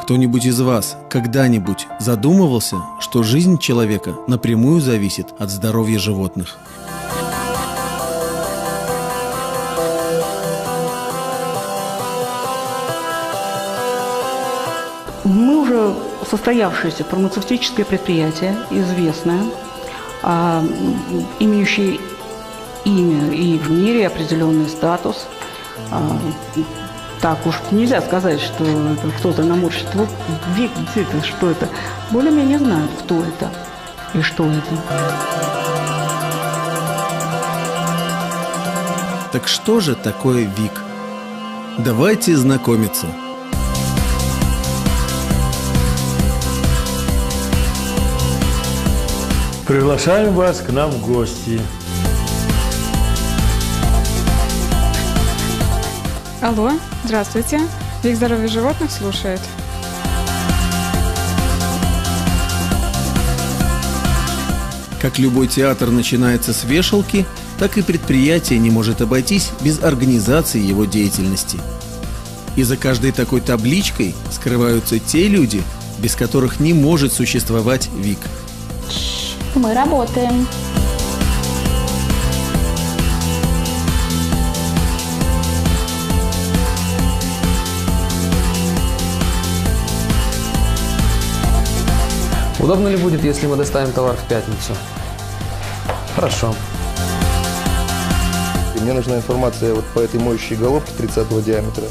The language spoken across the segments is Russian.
Кто-нибудь из вас когда-нибудь задумывался, что жизнь человека напрямую зависит от здоровья животных? Мы уже состоявшееся фармацевтическое предприятие, известное, имеющее имя и в мире определенный статус. Так уж нельзя сказать, что это кто-то наморщит. Вот век, где-то, что это. Более-менее знают, кто это и что это. Так что же такое ВИК? Давайте знакомиться. Приглашаем вас к нам в гости. Алло, здравствуйте. ВИК здоровья животных слушает. Как любой театр начинается с вешалки, так и предприятие не может обойтись без организации его деятельности. И за каждой такой табличкой скрываются те люди, без которых не может существовать ВИК. Мы работаем. Удобно ли будет, если мы доставим товар в пятницу? Хорошо. Мне нужна информация вот по этой моющей головке 30 диаметра.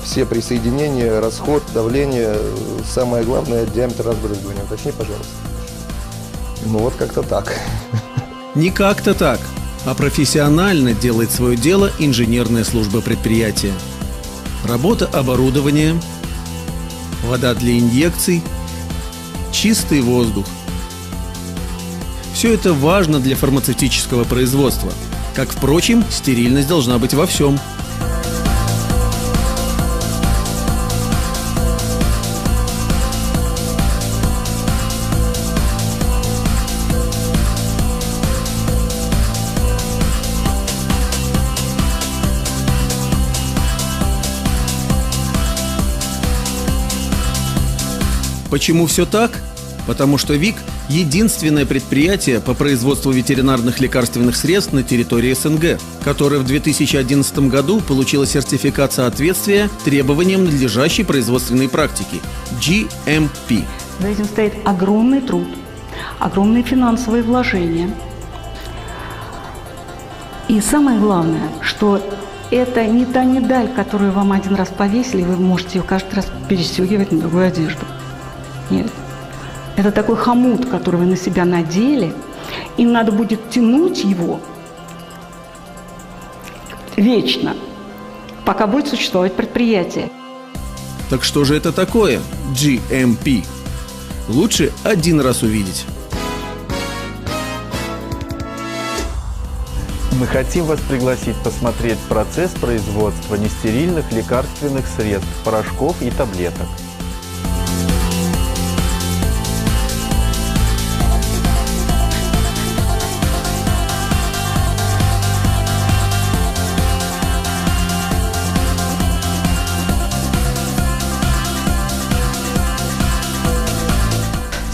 Все присоединения, расход, давление, самое главное, диаметр разбрызгивания. Уточни, пожалуйста. Ну вот как-то так. Не как-то так, а профессионально делает свое дело инженерная служба предприятия. Работа оборудования, вода для инъекций, чистый воздух. Все это важно для фармацевтического производства. Как, впрочем, стерильность должна быть во всем. Почему все так? Потому что ВИК – единственное предприятие по производству ветеринарных лекарственных средств на территории СНГ, которое в 2011 году получило сертификат соответствия требованиям надлежащей производственной практики – GMP. За этим стоит огромный труд, огромные финансовые вложения. И самое главное, что это не та медаль, которую вам один раз повесили, и вы можете ее каждый раз перестегивать на другую одежду. Нет. Это такой хомут, который вы на себя надели, и надо будет тянуть его вечно, пока будет существовать предприятие. Так что же это такое GMP? Лучше один раз увидеть. Мы хотим вас пригласить посмотреть процесс производства нестерильных лекарственных средств, порошков и таблеток.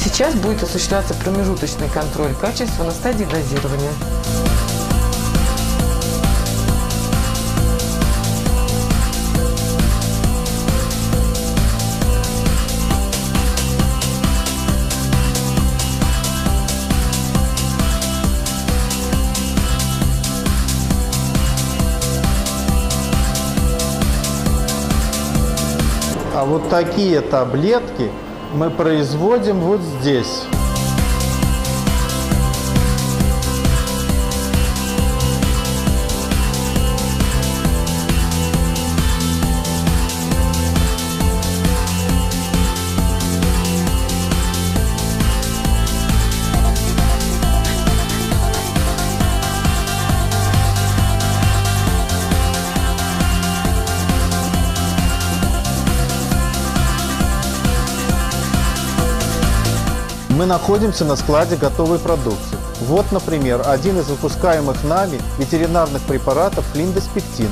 Сейчас будет осуществляться промежуточный контроль качества на стадии дозирования. А вот такие таблетки мы производим вот здесь. Мы находимся на складе готовой продукции. Вот, например, один из выпускаемых нами ветеринарных препаратов линдоспектин.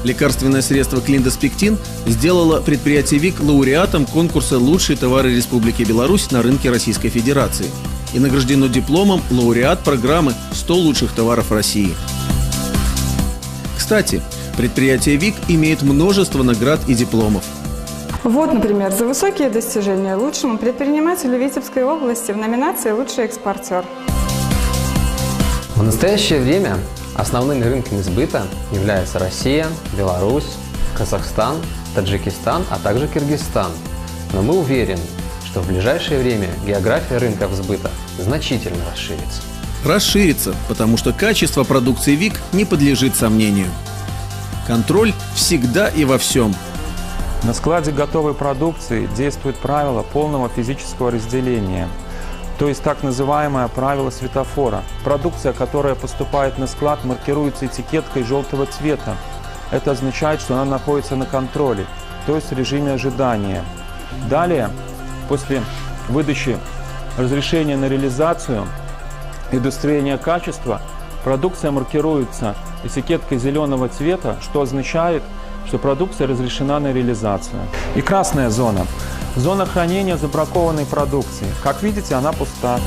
Лекарственное средство клиндоспектин сделало предприятие ВИК лауреатом конкурса «Лучшие товары Республики Беларусь на рынке Российской Федерации» и награждено дипломом лауреат программы «100 лучших товаров России». Кстати, предприятие ВИК имеет множество наград и дипломов. Вот, например, за высокие достижения лучшему предпринимателю Витебской области в номинации «Лучший экспортер». В настоящее время основными рынками сбыта являются Россия, Беларусь, Казахстан, Таджикистан, а также Киргизстан. Но мы уверены, что в ближайшее время география рынков сбыта значительно расширится. Расширится, потому что качество продукции ВИК не подлежит сомнению. Контроль всегда и во всем. На складе готовой продукции действует правило полного физического разделения, то есть так называемое правило светофора. Продукция, которая поступает на склад, маркируется этикеткой желтого цвета. Это означает, что она находится на контроле, то есть в режиме ожидания. Далее, после выдачи разрешения на реализацию и удостоверения качества, продукция маркируется этикеткой зеленого цвета, что означает, что продукция разрешена на реализацию. И красная зона. Зона хранения забракованной продукции. Как видите, она пуста.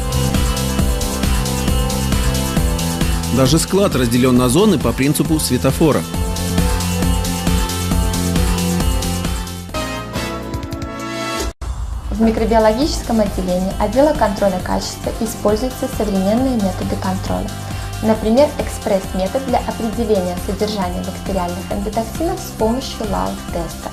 Даже склад разделен на зоны по принципу светофора. В микробиологическом отделении отдела контроля качества используются современные методы контроля. Например, экспресс-метод для определения содержания бактериальных эндотоксинов с помощью ЛАУ-теста.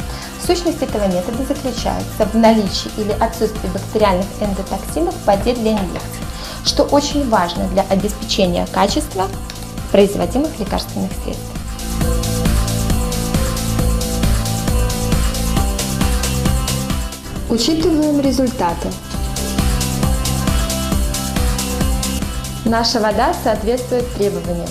Сущность этого метода заключается в наличии или отсутствии бактериальных эндотоксинов в воде для инъекций, что очень важно для обеспечения качества производимых лекарственных средств. Учитываем результаты. Наша вода соответствует требованиям.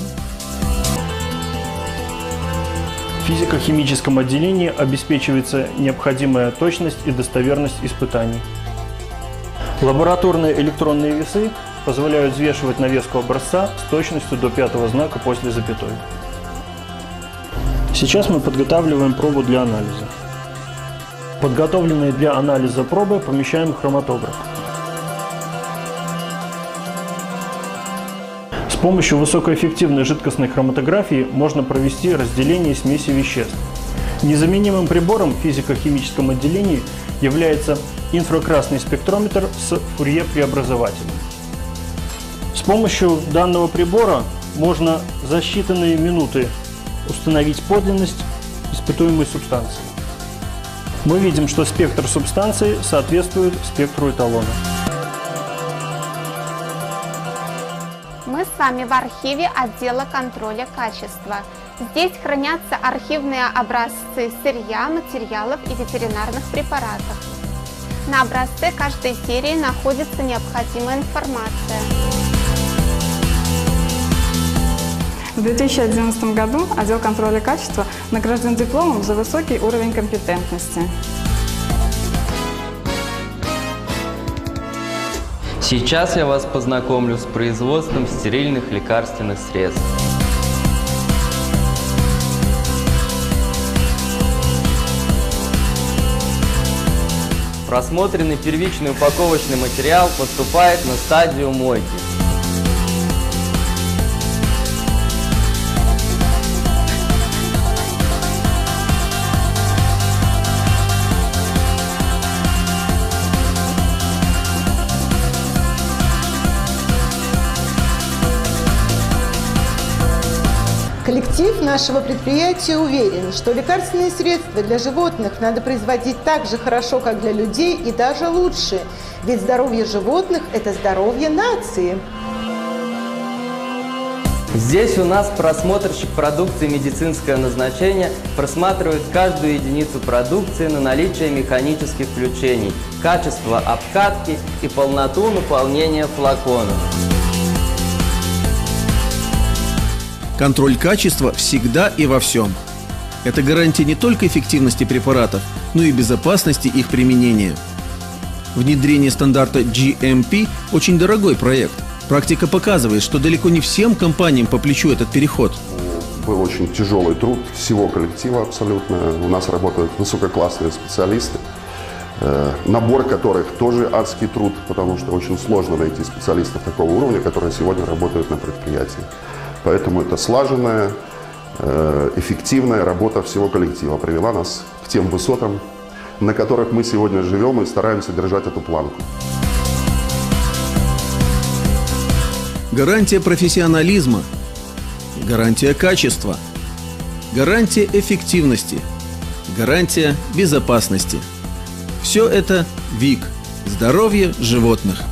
В физико-химическом отделении обеспечивается необходимая точность и достоверность испытаний. Лабораторные электронные весы позволяют взвешивать навеску образца с точностью до 5-го знака после запятой. Сейчас мы подготавливаем пробу для анализа. Подготовленные для анализа пробы помещаем в хроматограф. С помощью высокоэффективной жидкостной хроматографии можно провести разделение смеси веществ. Незаменимым прибором в физико-химическом отделении является инфракрасный спектрометр с Фурье-преобразователем. С помощью данного прибора можно за считанные минуты установить подлинность испытуемой субстанции. Мы видим, что спектр субстанции соответствует спектру эталона. Мы с вами в архиве отдела контроля качества. Здесь хранятся архивные образцы сырья, материалов и ветеринарных препаратов. На образце каждой серии находится необходимая информация. В 2011 году отдел контроля качества награжден дипломом за высокий уровень компетентности. Сейчас я вас познакомлю с производством стерильных лекарственных средств. Просмотренный первичный упаковочный материал поступает на стадию мойки. Коллектив нашего предприятия уверен, что лекарственные средства для животных надо производить так же хорошо, как для людей, и даже лучше. Ведь здоровье животных – это здоровье нации. Здесь у нас просмотрщик продукции медицинское назначение просматривает каждую единицу продукции на наличие механических включений, качество обкатки и полноту наполнения флаконов. Контроль качества всегда и во всем. Это гарантия не только эффективности препаратов, но и безопасности их применения. Внедрение стандарта GMP – очень дорогой проект. Практика показывает, что далеко не всем компаниям по плечу этот переход. был очень тяжелый труд всего коллектива абсолютно. У нас работают высококлассные специалисты, набор которых тоже адский труд, потому что очень сложно найти специалистов такого уровня, которые сегодня работают на предприятии. Поэтому это слаженная, эффективная работа всего коллектива привела нас к тем высотам, на которых мы сегодня живем и стараемся держать эту планку. Гарантия профессионализма, гарантия качества, гарантия эффективности, гарантия безопасности. Все это ВИК – здоровье животных.